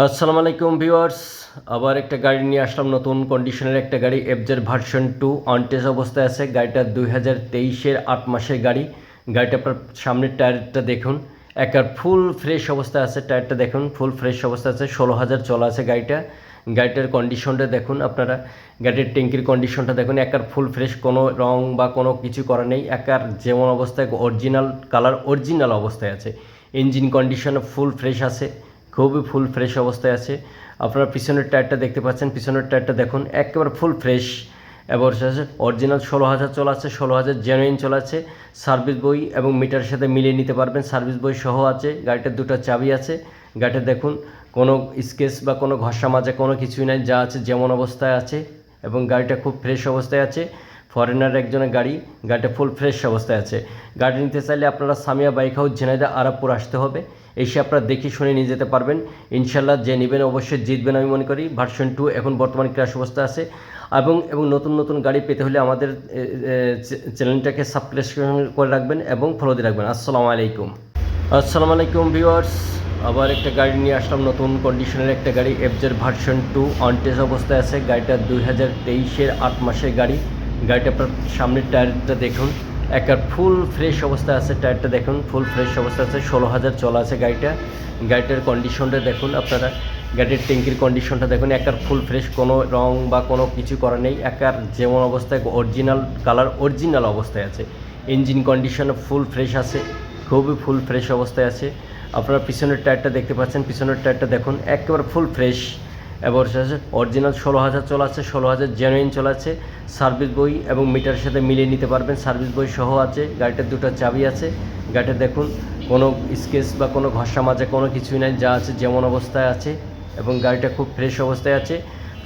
আসসালামু আলাইকুম ভিউয়ার্স। আবার একটা গাড়ি নিয়ে আসলাম, নতুন কন্ডিশনের একটা গাড়ি, এফজেড ভার্সন 2 অনটেস্ট অবস্থায় আছে। গাড়িটা 2023-এর 8 মাসের গাড়ি। গাড়িটা আপনার সামনের টায়ারটা দেখুন, একার ফুল ফ্রেশ অবস্থায় আছে। টায়ারটা দেখুন, ফুল ফ্রেশ অবস্থায় আছে। 16,000 চলা আছে গাড়িটা। গাড়িটার কন্ডিশনটা দেখুন আপনারা, গাড়ির ট্যাঙ্কির কন্ডিশনটা দেখুন, একার ফুল ফ্রেশ, কোনো রং বা কোনো কিছু করা নেই। একার যেমন অবস্থায় অরিজিনাল কালার, অরিজিনাল অবস্থায় আছে। ইঞ্জিন কন্ডিশন ফুল ফ্রেশ আছে, খুবই ফুল ফ্রেশ অবস্থায় আছে। আপনারা পিছনের টায়ারটা দেখতে পাচ্ছেন, পিছনের টায়ারটা দেখুন, একেবারে ফুল ফ্রেশ এবং অরিজিনাল। 16,000 চলা আছে, 16,000 জেনুইন চলা আছে। সার্ভিস বই এবং মিটারের সাথে মিলিয়ে নিতে পারবেন, সার্ভিস বই সহ আছে। গাড়িটার দুটো চাবি আছে। গাড়িটা দেখুন, কোনো স্কেচ বা কোনো ঘষা মাজা কোনো কিছুই নাই, যা আছে যেমন অবস্থায় আছে। এবং গাড়িটা খুব ফ্রেশ অবস্থায় আছে। ফরেনার একজনের গাড়ি, গাড়িটা ফুল ফ্রেশ অবস্থায় আছে। গাড়ি নিতে চাইলে আপনারা সামিয়া বাইক হাউস, ঝিনাইদহ, আরাবপুর আসতে হবে। এসে আপনারা দেখে শুনে নিয়ে যেতে পারবেন। ইনশাল্লাহ যে নেবেন অবশ্যই জিতবেন আমি মনে করি। ভার্সন 2 এখন বর্তমানে ক্র্যাশ অবস্থা আছে। এবং নতুন নতুন গাড়ি পেতে হলে আমাদের চ্যানেলটাকে সাবস্ক্রাইব করে রাখবেন এবং ফলো দিয়ে রাখবেন। আসসালামু আলাইকুম ভিউয়ার্স। আবার একটা গাড়ি নিয়ে আসলাম, নতুন কন্ডিশনের একটা গাড়ি, এফজেড ভার্সন 2 অনটেস্ট অবস্থায় আছে। গাড়িটা 2023-এর 8 মাসের গাড়ি। গাড়িটা আপনার সামনের টায়ারটা দেখুন, একার ফুল ফ্রেশ অবস্থায় আছে। টায়ারটা দেখুন, ফুল ফ্রেশ অবস্থায় আছে। 16,000 চলা আছে গাড়িটা। গাড়িটার কন্ডিশনটা দেখুন আপনারা, গাড়ির ট্যাঙ্কির কন্ডিশনটা দেখুন, একার ফুল ফ্রেশ, কোনো রং বা কোনো কিছু করা নেই। একার যেমন অবস্থায় অরিজিনাল কালার, অরিজিনাল অবস্থায় আছে। ইঞ্জিন কন্ডিশন ফুল ফ্রেশ আছে, খুবই ফুল ফ্রেশ অবস্থায় আছে। আপনারা পিছনের টায়ারটা দেখতে পাচ্ছেন, পিছনের টায়ারটা দেখুন, একেবারে ফুল ফ্রেশ এবং অরিজিনাল। 16,000 চলা আছে, 16,000 জেনুইন চলা আছে। সার্ভিস বই এবং মিটারের সাথে মিলিয়ে নিতে পারবেন, সার্ভিস বই সহ আছে। গাড়িটার দুটো চাবি আছে। গাড়িটা দেখুন, কোনো স্কেচ বা কোনো ঘষা মাজা কোনো কিছুই নাই, যা আছে যেমন অবস্থায় আছে। এবং গাড়িটা খুব ফ্রেশ অবস্থায় আছে।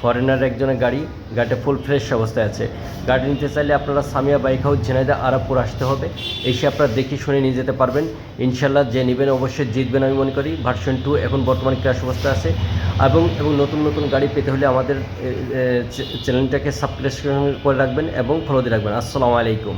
ফরেনার একজনের গাড়ি, গাড়িটা ফুল ফ্রেশ অবস্থায় আছে। গাড়ি নিতে চাইলে আপনারা সামিয়া বাইক হাউস, ঝিনাইদহ, আরাবপুর আসতে হবে। এসে আপনারা দেখে শুনে নিয়ে যেতে পারবেন। ইনশাল্লাহ যে নেবেন অবশ্যই জিতবেন আমি মনে করি। ভার্সন 2 এখন বর্তমানে ক্র্যাশ অবস্থা আছে। এবং নতুন নতুন গাড়ি পেতে হলে আমাদের চ্যানেলটাকে সাবস্ক্রাইব করে রাখবেন এবং ফলো দিয়ে রাখবেন। আসসালামু আলাইকুম।